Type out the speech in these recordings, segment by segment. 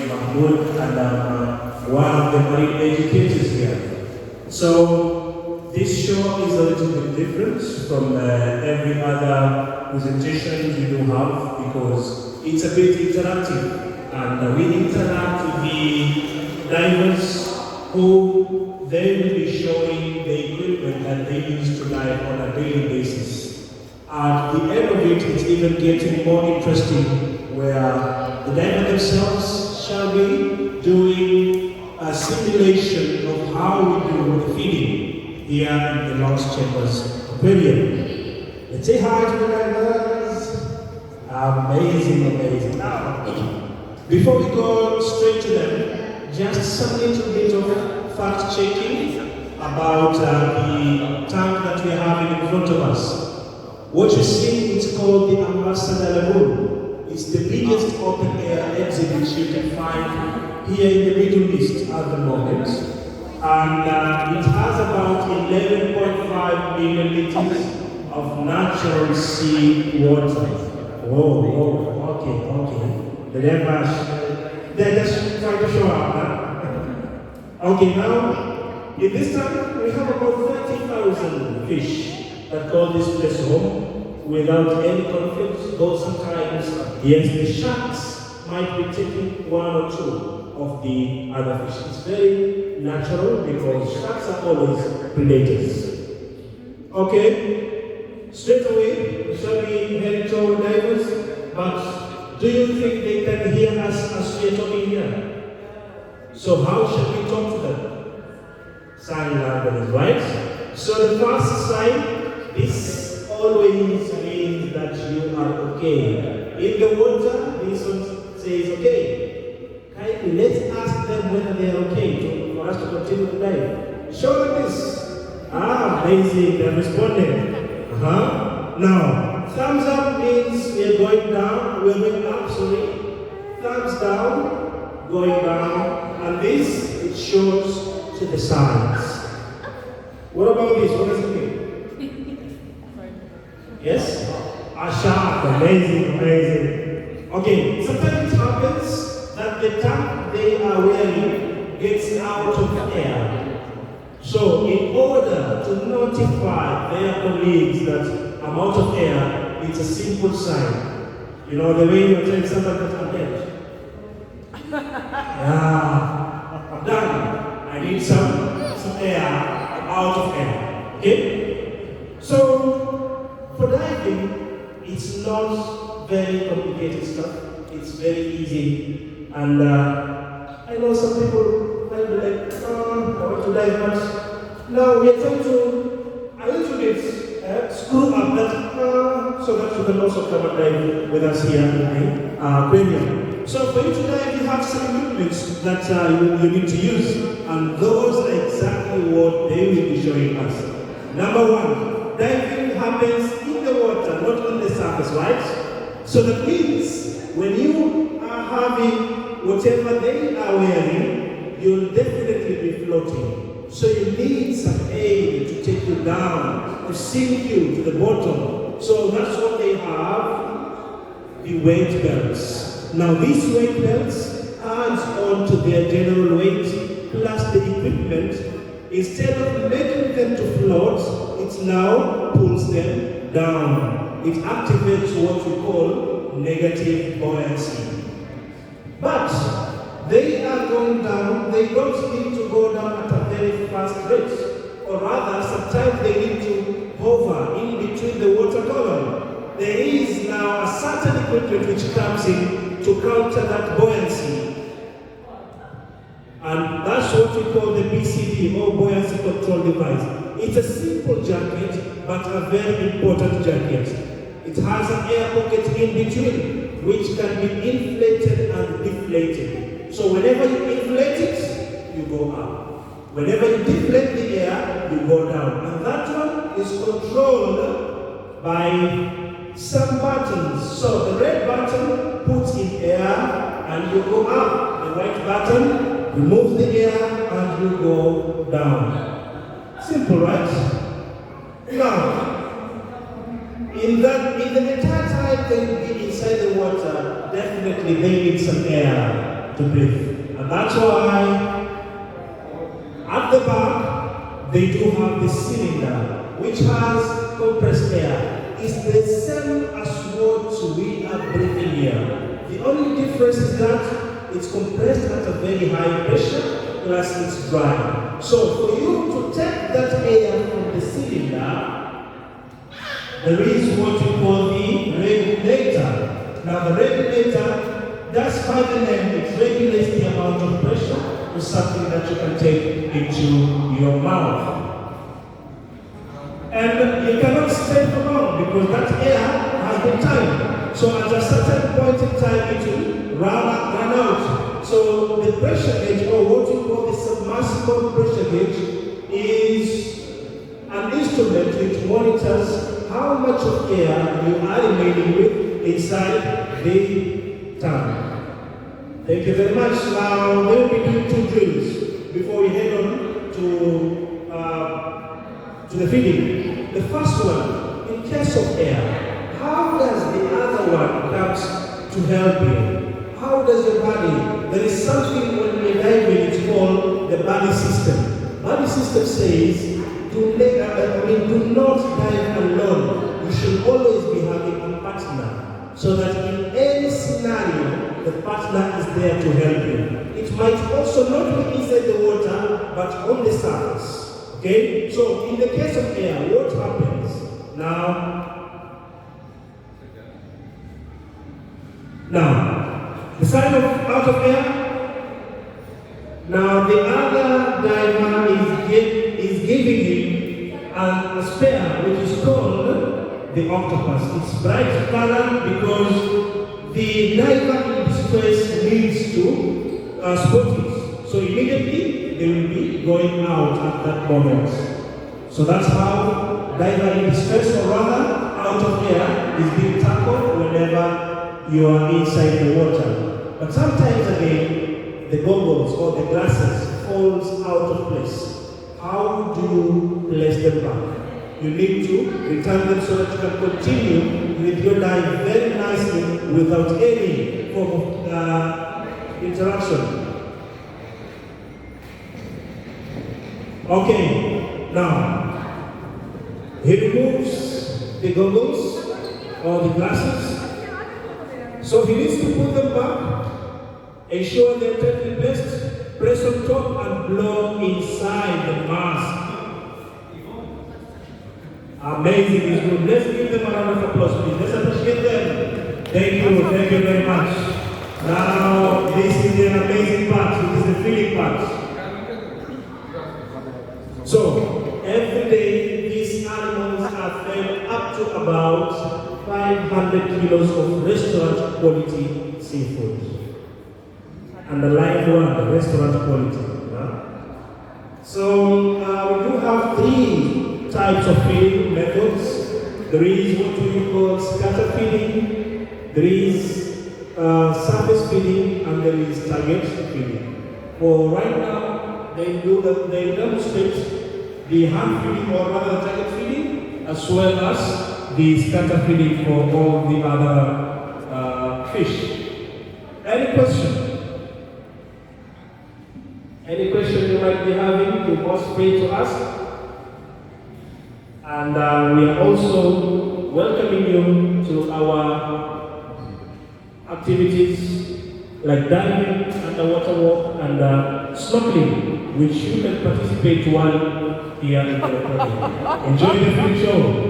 is Mahmoud, and I'm one of the marine educators here. So this show is a little bit different from every other presentation we do have because it's a bit interactive, and we interact with the divers who they will be showing the equipment that they use to dive on a daily basis. At the end of it, it's even getting more interesting where the divers themselves shall be doing a simulation of how we do the feeding here in the Lost Chambers Aquarium. Let's say hi to the divers. Amazing, amazing. Now, before we go straight to them, just some little bit of fact checking about the tank that we have in front of us. What you see is called the Ambassador Lagoon. It's the biggest open air exhibit you can find here in the Middle East at the moment. And it has about 11.5 million liters of natural sea water. Whoa, okay. They're just trying to show up, huh? Okay, now, in this time, we have about 30,000 fish that call this place home without any conflict, though sometimes, yes, the sharks might be taking one or two of the other fish. It's very natural because sharks are always predators. Okay, straight away, we shall be heading to our divers, but do you think they can hear us as we are talking here? So how shall we talk to them? Sign language, right? So the first sign, this always means that you are okay. In the water, this one says okay. Kindly, let's ask them whether they are okay for us to continue the dive. Show them this. Amazing, they're responding. Now, thumbs up means we are going down, we're going up, sorry. Thumbs down, going down, and this, it shows to the sides. What about this? What does it mean? Yes? A shark, amazing. Okay, sometimes it happens that the tank they are wearing gets out of air. So in order to notify their colleagues that I'm out of air, it's a simple sign. You know, the way you're telling somebody that I'm dead. I'm done. I need some air, I'm out of air. Okay? So, for diving, it's not very complicated stuff. It's very easy. And I know some people might be like, I want to dive, but now we are trying to a little bit screw up that so that you can also come and dive with us here in the aquarium. So for you to dive, you have some equipment that you need to use, and those are exactly what they will be showing us. Number one, diving happens in the water, not on the surface, right? So that means when you are having whatever they are wearing, you'll definitely be floating. So you need some aid to take you down, to sink you to the bottom. So that's what they have, the weight belts. Now these weight belts adds on to their general weight, plus the equipment. Instead of making them to float, it now pulls them down. It activates what we call negative buoyancy. But they are going down, they don't need to go down at a very fast rate. Or rather, sometimes they need to hover in between the water column. There is now a certain equipment which comes in to counter that buoyancy. And that's what we call the BCD, or buoyancy control device. It's a simple jacket, but a very important jacket. It has an air pocket in between, which can be inflated and deflated. So whenever you inflate it, you go up. Whenever you deflate the air, you go down. And that one is controlled by some buttons. So the red button puts in air and you go up. The white button remove the air and you go down. Simple, right? Now, in the entire time they will be inside the water, definitely they need some air. to breathe. And that's why at the back they do have the cylinder which has compressed air. It's the same as what we are breathing here. The only difference is that it's compressed at a very high pressure, plus it's dry. So for you to take that air from the cylinder, there is what we call the regulator. Now the regulator, that's by the name, it regulates the amount of pressure to something that you can take into your mouth. And you cannot stay for long because that air has been timed. So at a certain point in time it will run out. So the pressure gauge, or what we call the submersible pressure gauge, is an instrument which monitors how much of air you are remaining with inside the tank. Thank you very much. Now we'll be doing 2 drills before we head on to the feeding. The first one, in case of air, how does the other one come to help you? How does your body? There is something when we dive in, it's called the body system. Body system says, do not dive alone. You should always be having a partner, so that in any scenario, the partner is there to help you. It might also not be inside the water, but on the surface. Okay? So, in the case of air, what happens? Now, the sign of out of air. Now, the other diver is giving him a spare, which is called the octopus. It's bright color because the diver in distress needs to spot it. So immediately they will be going out at that moment. So that's how diver in distress, or rather out of air, is being tackled whenever you are inside the water. But sometimes again, the goggles or the glasses falls out of place. How do you place them back? You need to return them so that you can continue with your dive very nicely without any form of interaction. Okay, now he removes the goggles or the glasses. So he needs to put them back, ensure they're tightly placed, press on top and blow inside the mask. Amazing, is good. Let's give them a round of applause, please. Let's appreciate them. Thank you very much. Now, this is the amazing part, this is the feeling part. So, every day, these animals are fed up to about 500 kilos of restaurant quality seafood. And the live one, the restaurant quality. Yeah? So, we do have 3 types of feeding methods. There is what we call scatter feeding, there is surface feeding, and there is target feeding. For right now, they demonstrate the hand feeding, or rather the target feeding, as well as the scatter feeding for all the other fish. Any question? Any question you might be having, you must free to ask. And we are also welcoming you to our activities like diving, underwater walk, and snorkeling, which you can participate while here in the aquarium. Enjoy the food show.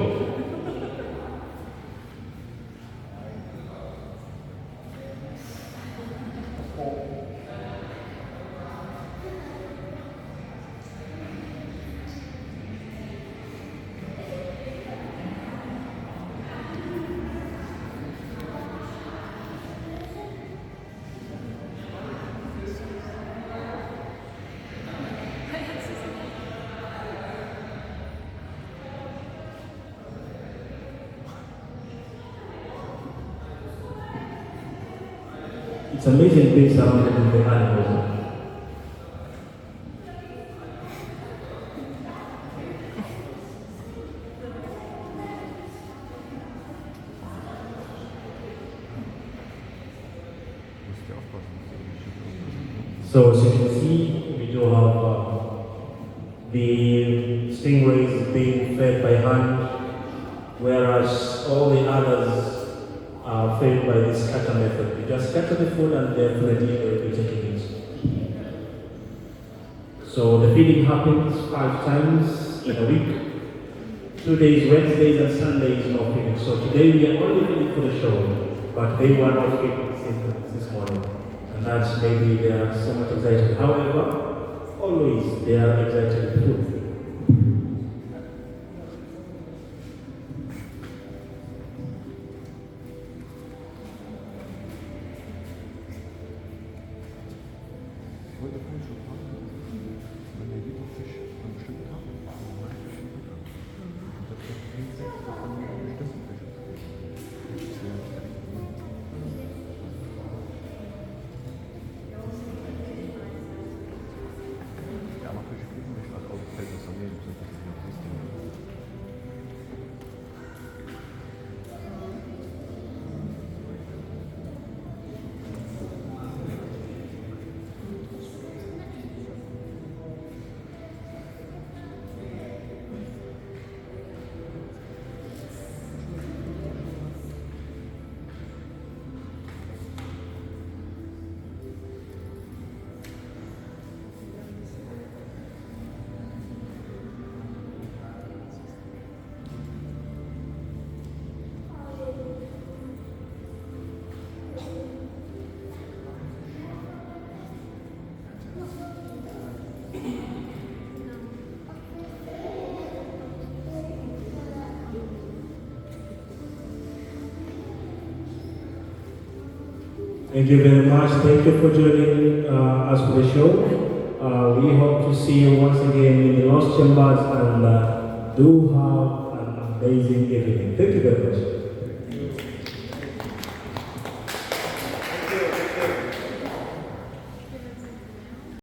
It's amazing being surrounded with the animals. Musst du aufpassen, dass du nicht So as you can see, we do have the stingrays being fed by hand, whereas all the others are fed by this scatter method. You just scatter the food and definitely they'll be taking it. So the feeding happens 5 times in a week. 2 days, Wednesdays and Sundays, no feeding. So today we are only feeding for the show, but they were not feeding this morning. And that's maybe they are so much excited. However, always they are excited with food. Thank you very much. Thank you for joining us for the show. We hope to see you once again in the Lost Chambers and do have an amazing evening. Thank you very much.